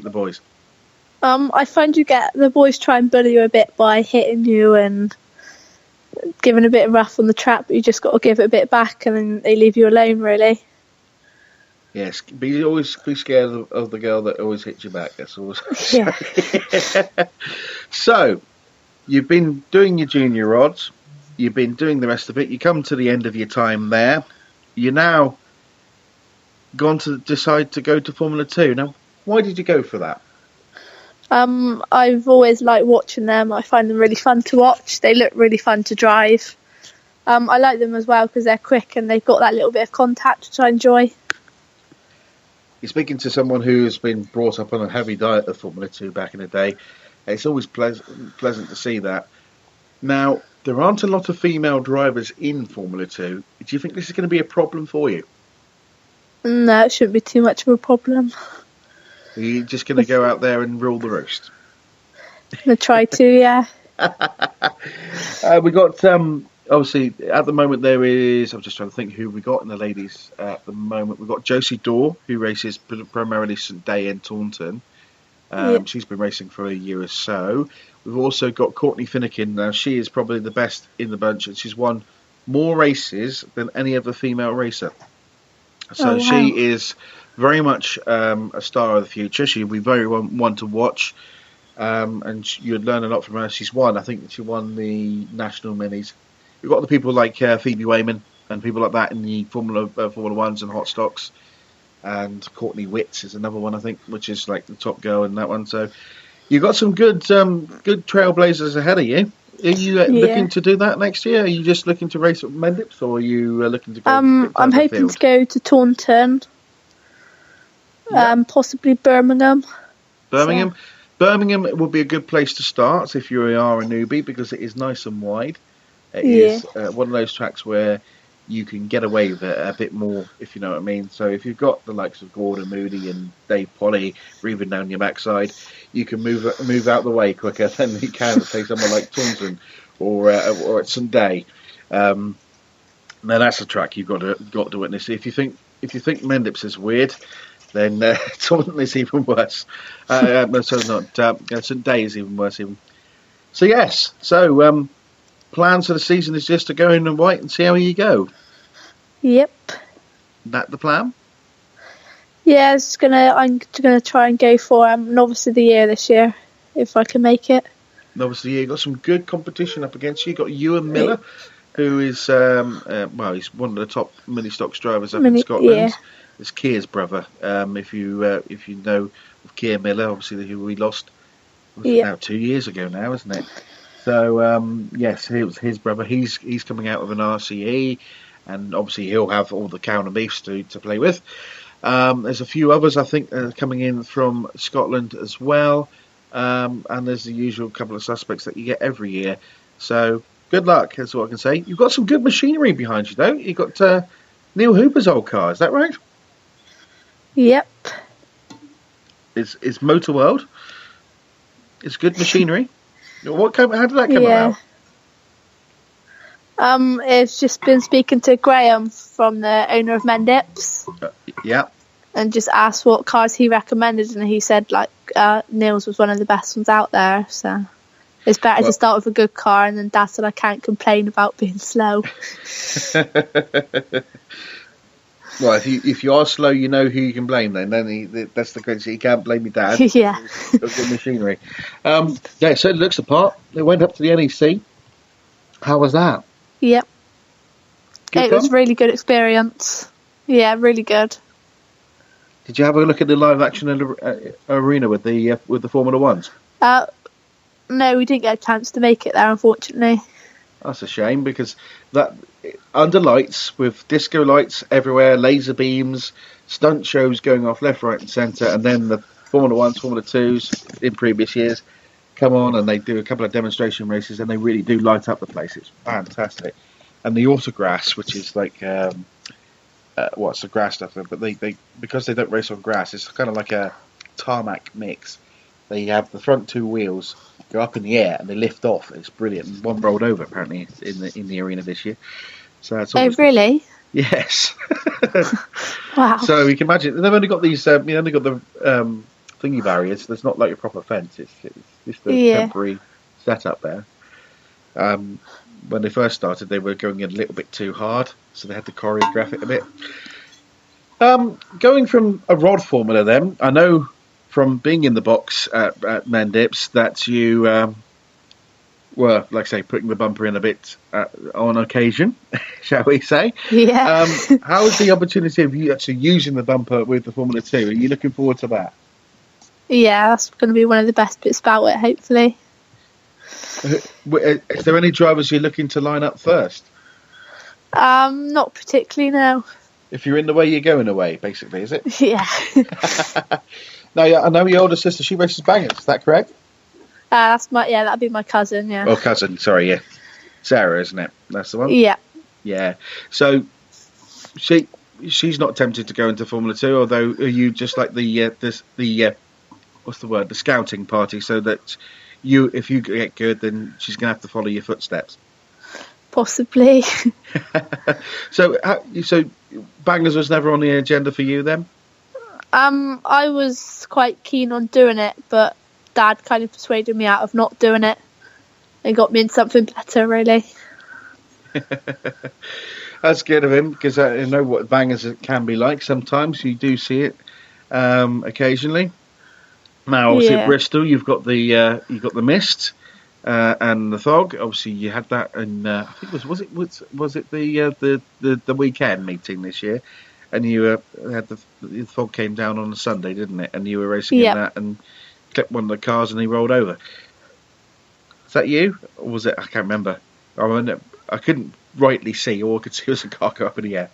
the boys? I find you get the boys try and bully you a bit by hitting you and giving a bit of rough on the track, but you just got to give it a bit back, and then they leave you alone, really. Yes, always be scared of the girl that always hits you back. That's always. Yeah. So, you've been doing your junior rods. You've been doing the rest of it. You come to the end of your time there. You're now gone to decide to go to Formula 2. Now, why did you go for that? I've always liked watching them. I find them really fun to watch. They look really fun to drive. I like them as well because they're quick and they've got that little bit of contact, which I enjoy. You're speaking to someone who has been brought up on a heavy diet of Formula 2 back in the day. It's always pleasant to see that. Now, there aren't a lot of female drivers in Formula 2. Do you think this is going to be a problem for you? No, it shouldn't be too much of a problem. Are you just going to go out there and rule the roost? I'm going to try to, yeah. We got, obviously, at the moment there is, I'm just trying to think who we got in the ladies at the moment. We've got Josie Dorr, who races primarily St Day and Taunton. She's been racing for a year or so. We've also got Courtney Finnegan. Now, she is probably the best in the bunch, and she's won more races than any other female racer. So she is very much a star of the future. She'll be very one to watch, and you'd learn a lot from her. She's won, I think she won the national minis. You've got the people like Phoebe Wayman and people like that in the Formula 1s and hot stocks. And Courtney Witts is another one, I think, which is like the top girl in that one. So you've got some good trailblazers ahead of you. Are you looking to do that next year? Are you just looking to race at Mendips, or are you looking to go? I'm hoping to go to Taunton, possibly Birmingham. Birmingham would be a good place to start if you are a newbie, because it is nice and wide. It is one of those tracks where you can get away with it a bit more, if you know what I mean. So if you've got the likes of Gordon Moody and Dave Polly breathing down your backside, you can move out the way quicker than you can at, say, somewhere like Taunton or at St Day. Now that's a track you've got to witness. If you think Mendips is weird, then Taunton is even worse. St Day is even worse even. So yes, plans for the season is just to go in and white and see how you go. Yep. That the plan? Yeah, I'm gonna try and go for Novice of the Year this year if I can make it. Novice of the Year, you've got some good competition up against you. You've got Ewan Miller, who is he's one of the top mini stocks drivers up in Scotland. Yeah. It's Keir's brother. If you know of Keir Miller, obviously who we lost now 2 years ago now, isn't it? So yes, it was his brother. He's coming out with an RCE, and obviously he'll have all the cow and beefs to play with. There's a few others I think coming in from Scotland as well, and there's the usual couple of suspects that you get every year. So good luck, that's what I can say. You've got some good machinery behind you though. You've got Neil Hooper's old car, is that right? Yep. It's Motor World. It's good machinery. How did that come about? It's just been speaking to Graham from the owner of Mendips. And just asked what cars he recommended, and he said Neil's was one of the best ones out there. So it's better to start with a good car, and then Dad said I can't complain about being slow. Well, if you are slow, you know who you can blame. Then that's the great. He can't blame your dad. Yeah. Good machinery. So it looks the part. They went up to the NEC. How was that? Yep. It was really good experience. Yeah, really good. Did you have a look at the live action arena with the Formula Ones? No, we didn't get a chance to make it there, unfortunately. That's a shame, because that under lights with disco lights everywhere, laser beams, stunt shows going off left, right, and centre, and then the Formula 1s, Formula 2s in previous years come on and they do a couple of demonstration races, and they really do light up the place. It's fantastic. And the autograss, which is like it's the grass stuff, but they because they don't race on grass, it's kind of like a tarmac mix. They have the front two wheels go up in the air and they lift off. It's brilliant. And one rolled over apparently in the arena this year. So that's really? Yes. Wow. So you can imagine they've only got these. Only got the thingy barriers. There's not like a proper fence. It's just a temporary setup there. When they first started, they were going a little bit too hard, so they had to choreograph it a bit. Going from a rod formula, then, I know from being in the box at Mendips that you were, like I say, putting the bumper in a bit on occasion, shall we say? Yeah. How is the opportunity of you actually using the bumper with the Formula 2? Are you looking forward to that? Yeah, that's going to be one of the best bits about it, hopefully. Is there any drivers you're looking to line up first? Not particularly, no. If you're in the way, you're going away, basically, is it? Yeah. Now, I know your older sister, she races bangers, is that correct? That'd be my cousin, yeah. Oh, cousin, sorry, yeah. Sarah, isn't it? That's the one? Yeah. Yeah. So, she's not tempted to go into Formula 2, although are you just like the what's the word? The scouting party, so that if you get good, then she's going to have to follow your footsteps. Possibly. So bangers was never on the agenda for you then? I was quite keen on doing it, but Dad kind of persuaded me out of not doing it and got me in something better, really. That's good of him, because I know what bangers can be like. Sometimes you do see it occasionally. Now, obviously, at Bristol, you've got the mist and the fog. Obviously, you had that, and I think was it the weekend meeting this year, and you had the fog came down on a Sunday, didn't it? And you were racing in that and clipped one of the cars, and he rolled over. Is that you, or was it? I can't remember. I couldn't rightly see. All I could see was a car go up in the air.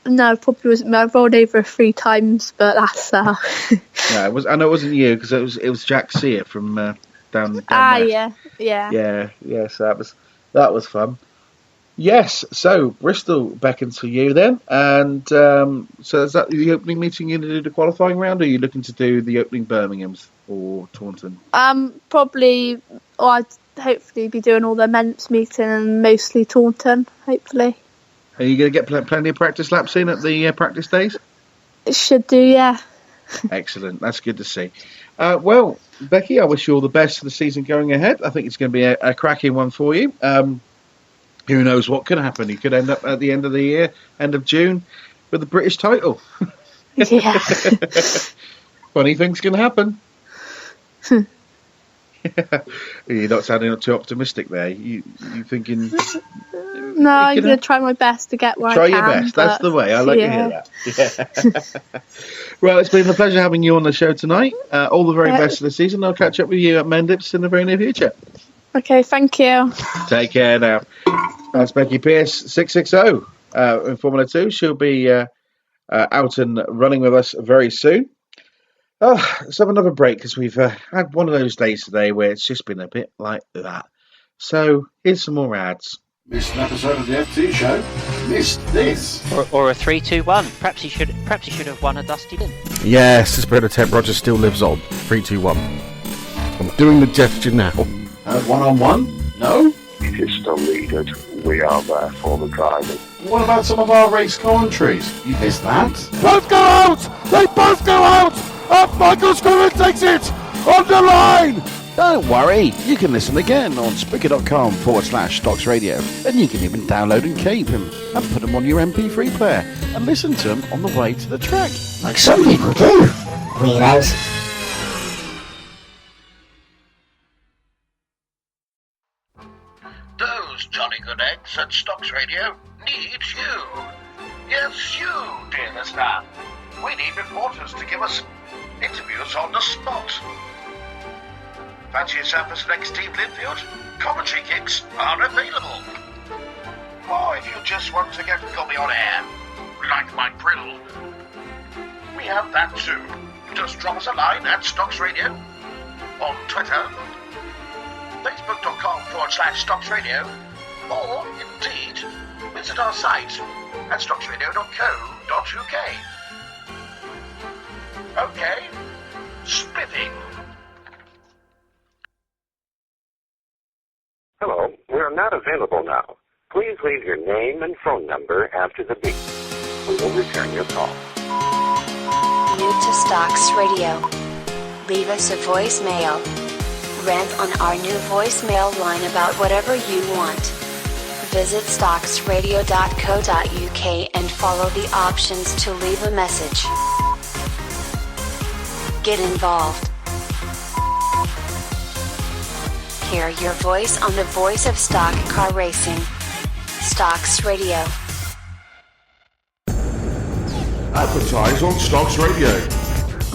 No, probably wasn't. I rolled over 3 times, but that's. No, it was. I know it wasn't you, because it was Jack Sear from down west. Yeah. So that was fun. Yes. So Bristol beckons for you then, and so is that the opening meeting? You're going to do the qualifying round, or are you looking to do the opening Birmingham's or Taunton? Probably. Or I'd hopefully be doing all the men's meeting and mostly Taunton. Hopefully. Are you going to get plenty of practice laps in at the practice days? It should do, yeah. Excellent. That's good to see. Well, Becky, I wish you all the best for the season going ahead. I think it's going to be a cracking one for you. Who knows what could happen? You could end up at the end of the year, end of June, with the British title. Yeah. Funny things can happen. You're not sounding too optimistic there. You thinking... No, I'm going to try my best to get where I can. Try your best. That's the way. I like to hear that. Yeah. Well, it's been a pleasure having you on the show tonight. All the very best for the season. I'll catch up with you at Mendips in the very near future. Okay, thank you. Take care now. That's Becky Pearce, 660 in Formula 2. She'll be out and running with us very soon. Let's have another break, because we've had one of those days today where it's just been a bit like that. So here's some more ads. Missed an episode of the FT show? Missed this? Or a 3-2-1. Perhaps he should have won a dusty bin. Yes, the spirit of Ted Rogers still lives on. 3-2-1. I'm doing the gesture now. One-on-one? No? It is still needed. We are there for the drivers. What about some of our race commentaries? You missed that? Both go out! They both go out! Up Michael Scriven takes it! On the line! Don't worry, you can listen again on Spreaker.com/Stoxradio, and you can even download and keep them and put them on your MP3 player and listen to them on the way to the track. Like some people do, weirdos. Those jolly good eggs at Stoxradio need you. Yes, you, dear listener. We need reporters to give us interviews on the spot. Fancy yourself as an ex-team Linfield? Coventry gigs are available. Or if you just want to get Gobby on air, like my grill, we have that too. Just drop us a line at Stoxradio on Twitter, facebook.com/Stoxradio, or indeed visit our site at stoxradio.co.uk. Okay, spiffing. Hello, we are not available now. Please leave your name and phone number after the beep. We will return your call. New to Stoxradio. Leave us a voicemail. Rant on our new voicemail line about whatever you want. Visit stoxradio.co.uk and follow the options to leave a message. Get involved. Hear your voice on the voice of stock car racing. Stoxradio. Advertise on Stoxradio.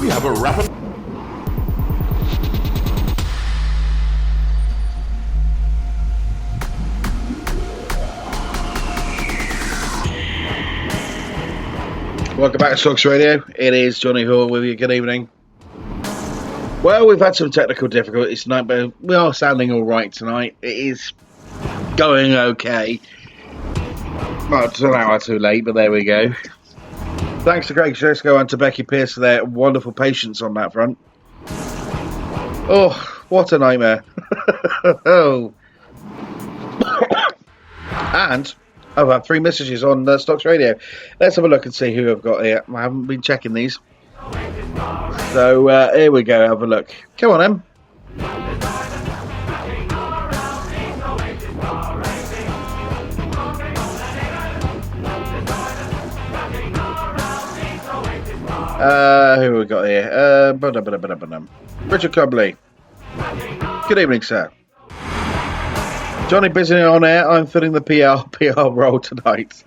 We have a rapid... Welcome back to Stoxradio. It is Johnny Hall with you. Good evening. Well, we've had some technical difficulties tonight, but we are sounding all right tonight. It is going okay. Well, it's an hour too late, but there we go. Thanks to Craig Driscoll and to Becky Pearce for their wonderful patience on that front. Oh, what a nightmare. Oh. And I've had 3 messages on Stoxradio. Let's have a look and see who I've got here. I haven't been checking these. So here we go, have a look. Come on, Em. Who we got here? Richard Cubley. Good evening, sir. Johnny busy on air. I'm filling the PR role tonight.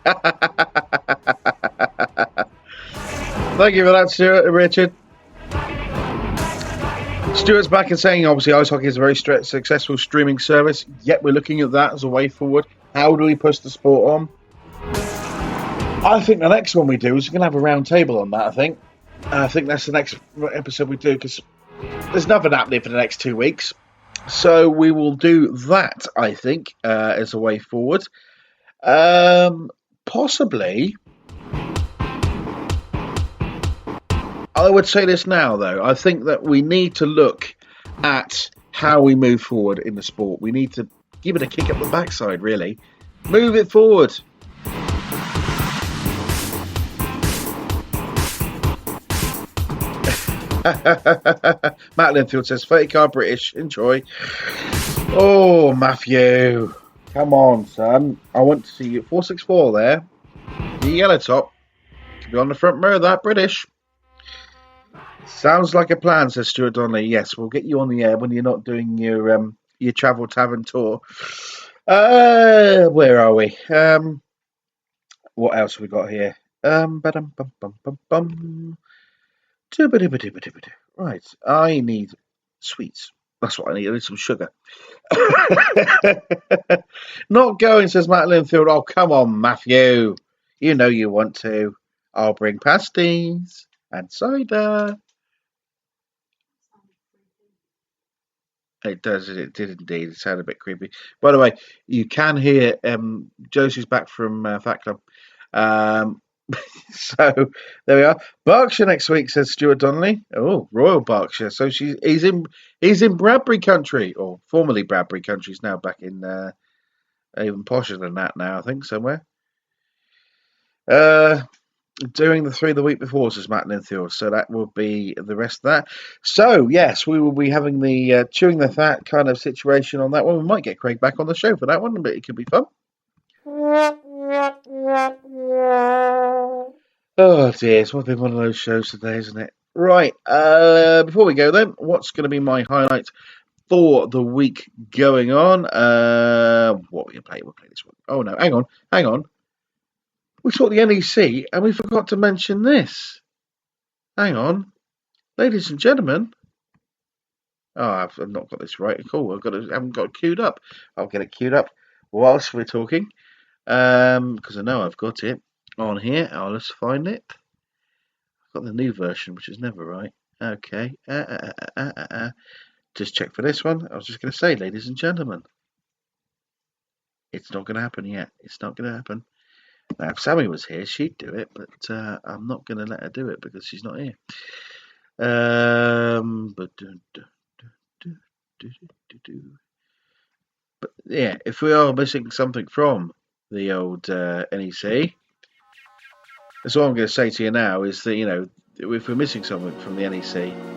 Thank you for that, Stuart, Richard. Stuart's back and saying, obviously, ice hockey is a very successful streaming service. Yet we're looking at that as a way forward. How do we push the sport on? I think the next one we do is we're going to have a round table on that, I think. I think that's the next episode we do, because there's nothing happening for the next 2 weeks. So we will do that, I think, as a way forward. Possibly. I would say this now, though. I think that we need to look at how we move forward in the sport. We need to give it a kick up the backside, really. Move it forward. Matt Linfield says, 30 car British, enjoy. Oh, Matthew. Come on, son. I want to see you. 464 there. The yellow top. Could be on the front mirror of that British. Sounds like a plan, says Stuart Donnelly. Yes, we'll get you on the air when you're not doing your travel tavern tour. Where are we? What else have we got here? Right, I need sweets. That's what I need. I need some sugar. Not going, says Matt Linfield. Oh, come on, Matthew. You know you want to. I'll bring pasties and cider. It does. It did indeed. It sounded a bit creepy. By the way, you can hear Josie's back from Fat Club. So there we are. Berkshire next week, says Stuart Donnelly. Oh, Royal Berkshire. So he's in Bradbury country, or formerly Bradbury country. He's now back in even posher than that now, I think, somewhere. Doing the 3 the week before, says Matt Linfield. So that will be the rest of that. So yes, we will be having the chewing the fat kind of situation on that one. We might get Craig back on the show for that one, but it could be fun. Oh dear, it's been one of those shows today, isn't it? Right, before we go then, what's going to be my highlight for the week going on? What are we going to play? We'll play this one. Oh no, hang on. We talked the NEC and we forgot to mention this. Hang on. Ladies and gentlemen. Oh, I've not got this right. Cool, I haven't got it queued up. I'll get it queued up whilst we're talking. Because I know I've got it on here. I'll just find it. I've got the new version, which is never right. Okay. Just check for this one. I was just going to say, ladies and gentlemen, it's not going to happen yet. It's not going to happen. Now, if Sammy was here, she'd do it, but I'm not going to let her do it because she's not here. But yeah, if we are missing something from the old NEC, that's all I'm going to say to you now is that, if we're missing someone from the NEC,